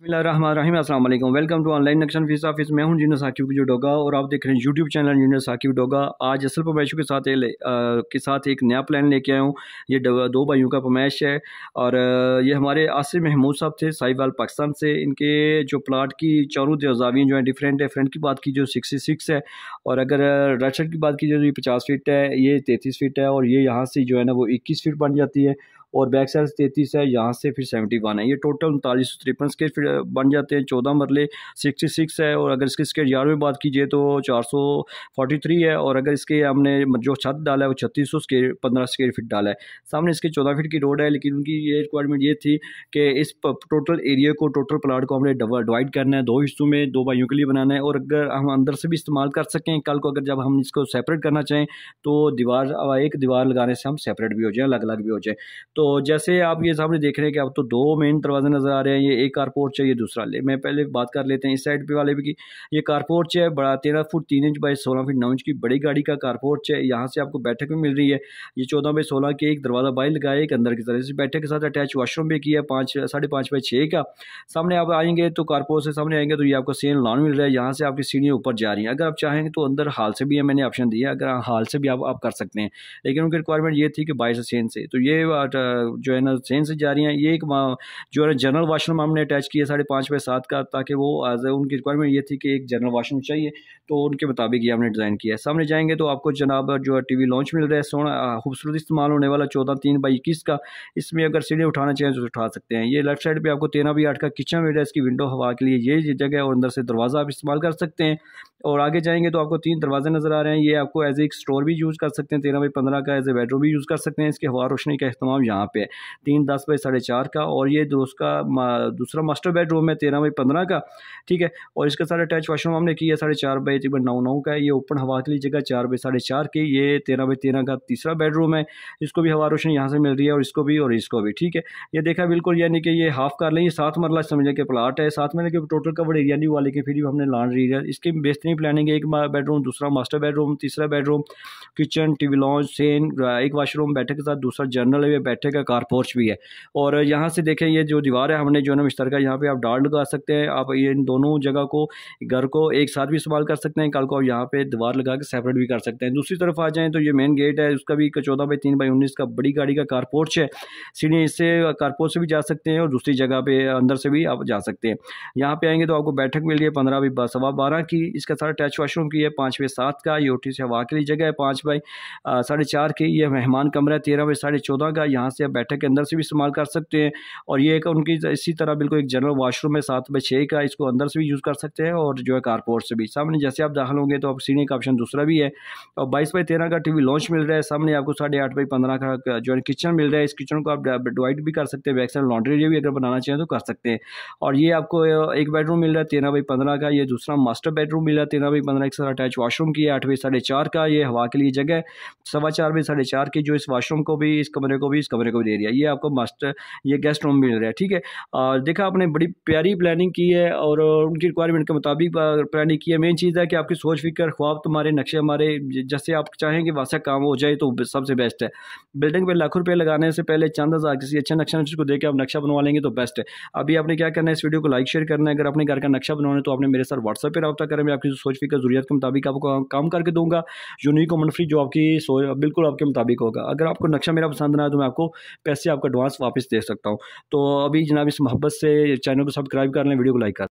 बिस्मिल्लाहिर्रहमानिर्रहीम, अस्सलाम वालेकुम। वेलकम टू ऑनलाइन नक्शन फीस ऑफिस। मैं हूं जीनस साकिब जो डोगा और आप देख रहे हैं YouTube channel genus Saqib Doga. आज असल पमैशों के साथ एक नया प्लान लेके आया हूं। ये दो भाइयों का पमैश है और ये हमारे आसिफ महमूद साहब थे साहिवाल पाकिस्तान से। इनके जो प्लाट की चारों जावियाँ जो है डिफरेंट है। फ्रंट की बात की जो 66 है और अगर राइट साइड की बात की जाए तो ये 50 फीट है, ये 33 फीट है और ये यहाँ से जो है ना वो 21 फीट बन जाती है और बैक साइड 33 है, यहाँ से फिर 71 है। ये टोटल 3953 स्क्वायर फीट बन जाते हैं। 14 मरले 66 है और अगर इसके स्क्वायर यार्ड में बात कीजिए तो 443 है और अगर इसके हमने जो छत डाला है वो 3600 स्क्वायर 15 स्क्वायर फीट डाला है। सामने इसके 14 फीट की रोड है, लेकिन उनकी ये रिक्वायरमेंट ये थी कि इस टोटल एरिया को टोटल प्लाट को हमने डिवाइड करना है, दो हिस्सों में, दो भाइयों के लिए बनाना है और अगर हम अंदर से भी इस्तेमाल कर सकें। कल को अगर जब हम इसको सेपरेट करना चाहें तो एक दीवार लगाने से हम सेपरेट भी हो जाए, अलग अलग भी हो जाए। तो जैसे आप ये सामने देख रहे हैं कि अब तो दो मेन दरवाजे नज़र आ रहे हैं। ये एक कार पोर्च है, ये दूसरा ले मैं पहले बात कर लेते हैं इस साइड पे वाले भी की। ये कार पोर्च है, बड़ा 13 foot 3 inch by 16 feet 9 inch की बड़ी गाड़ी का कार पोर्च है। यहाँ से आपको बैठक भी मिल रही है। ये 14 बाई 16 के एक दरवाज़ा बाहर लगाया, एक अंदर की तरह। इस बैठक के साथ अटैच वॉशरूम भी किया 5.5 बाई 6 का। सामने आप आएंगे तो कार पोर्च से सामने आएंगे तो ये आपको सेम लॉन मिल रहा है। यहाँ से आपकी सीढ़ियाँ ऊपर जा रही हैं। अगर आप चाहेंगे तो अंदर हाल से भी है, मैंने ऑप्शन दिया, अगर हाल से भी आप कर सकते हैं, लेकिन उनकी रिक्वायरमेंट ये थी कि 22 सेन से। तो ये जो है ना सेन से जा रही हैं। ये एक जो है जनरल वॉशरूम हमने अटैच किया 5.5 बाई 7 का, ताकि वो उनकी रिक्वायरमेंट ये थी कि एक जनरल वॉशरूम चाहिए, तो उनके मुताबिक ये हमने डिज़ाइन किया है। सामने जाएंगे तो आपको जनाब जो है टीवी लॉन्च मिल रहा है, सोना खूबसूरत इस्तेमाल होने वाला 14/3/21 का। इसमें अगर सीढ़ी उठाना चाहें तो उठा सकते हैं। ये लेफ्ट साइड पे आपको 13/8 का किचन मिल रहा है, इसकी विंडो हवा के लिए ये जगह है और अंदर से दरवाज़ा आप इस्तेमाल कर सकते हैं। और आगे जाएंगे तो आपको 3 दरवाजे नज़र आ रहे हैं। ये आपको एज एक स्टोर भी यूज़ कर सकते हैं, 13/15 का एज ए बेडरूम भी यूज़ कर सकते हैं। इसके हवा रोशनी का अहतमाम यहाँ पे है 3 10 बाई 4.5 का। और ये दूसरा मास्टर बेडरूम है 13/15 का, ठीक है। और इसके साथ अटैच वॉशरूम हमने किया 4.5 बाई 9 का। ये ओपन हवा के लिए जगह 4 बाई 4.5 की। ये 13/13 का तीसरा बेडरूम है। इसको भी हवा रोशनी यहाँ से मिल रही है और इसको भी, ठीक है। ये देखा बिल्कुल, यानी कि ये हाफ कर लें, ये 7 मरला समझने के प्लाट है। 7 मरले के टोटल कवर्ड एरिया नहीं हुआ, लेकिन फिर भी हमने लॉन्ड्री एरिया इसकी बेहतरीन प्लानिंग है। एक बेडरूम, दूसरा मास्टर बेडरूम, तीसरा bedroom, kitchen, TV launch, Sen, एक वॉशरूम, बैठक के साथ दूसरा जनरल है, बैठक का कार पोर्च भी है। और यहाँ से देखें ये जो दीवार है हमने जो है ना मुश्तरका, यहाँ पे आप डाल लगा सकते हैं। आप ये इन दोनों जगह को, घर को एक साथ भी इस्तेमाल कर सकते हैं। कल को आप यहाँ पे दीवार लगा के सेपरेट भी कर सकते हैं। दूसरी तरफ आ जाएँ तो ये मेन गेट है, उसका भी 14/3/19 का बड़ी गाड़ी का कार पोर्च है। सीढ़ी इससे कार पोर्च से भी जा सकते हैं और दूसरी जगह पे अंदर से भी आप जा सकते हैं। यहाँ पे आएंगे तो आपको बैठक मिल रही है 15/12 की। इसका सारा अटैच वॉशरूम की है 5/7 का। ये ओटी से हवा के लिए जगह है 5/4.5 की। ये मेहमान कमरा है 13/14.5 का। यहाँ से आप बैठक के अंदर से भी इस्तेमाल कर सकते हैं। और ये एक उनकी इसी तरह बिल्कुल एक जनरल वॉशरूम है 7/6 का। इसको अंदर से भी यूज़ कर सकते हैं और जो है कारपोर्ट से भी। सामने जैसे आप दाखिल होंगे तो आप सीढ़ी का ऑप्शन दूसरा भी है। और 22/13 का टीवी लॉन्च मिल रहा है। सामने आपको 8.5/15 का जो है किचन मिल रहा है। इस किचन को आप डिवाइड भी कर सकते हैं, बैक साइड लॉन्ड्री एरिया भी अगर बनाना चाहें तो कर सकते हैं। और ये आपको एक बेडरूम मिल रहा है 13/15 का। ये दूसरा मास्टर बेडरूम मिल रहा है 13/15 एक साथ अटैच वॉशरूम की है 8/4.5 का। ये हवा के लिए जगह है 4.25/4.5 की, जो इस वॉशरूम को भी, इस कमरे को भी दे रही है। ये आपको मास्टर, ये गेस्ट रूम मिल रहा है, ठीक है। और देखा आपने बड़ी प्यारी प्लानिंग की है और उनकी रिक्वायरमेंट के मुताबिक प्लानिंग की है। मेन चीज़ है कि आपकी सोच फिक्र, ख्वाब, तुम्हारे नक्शे हमारे जैसे आप चाहेंगे वैसा काम हो जाए तो सबसे बेस्ट है। बिल्डिंग पे लाखों रुपये लगाने से पहले चंद हज़ार किसी अच्छे नक्शा को देख के आप नक्शा बनवा लेंगे तो बेस्ट है। अभी आपने क्या करना है, इस वीडियो को लाइक शेयर करना है। अगर अपने घर का नक्शा बनवाना है तो आपने मेरे साथ व्हाट्सएप पर रब्ता करें, मैं आपकी सोच फिक्र ज़रूरियत के मुताबिक आपको काम करके दूंगा। यूनिक और मनफरी जो आपकी बिल्कुल आपके मुताबिक होगा। अगर आपको नक्शा मेरा पसंद ना है तो मैं आपको पैसे आपका एडवांस वापस दे सकता हूँ। तो अभी जनाब इस मोहब्बत से चैनल को सब्सक्राइब कर लें, वीडियो को लाइक कर।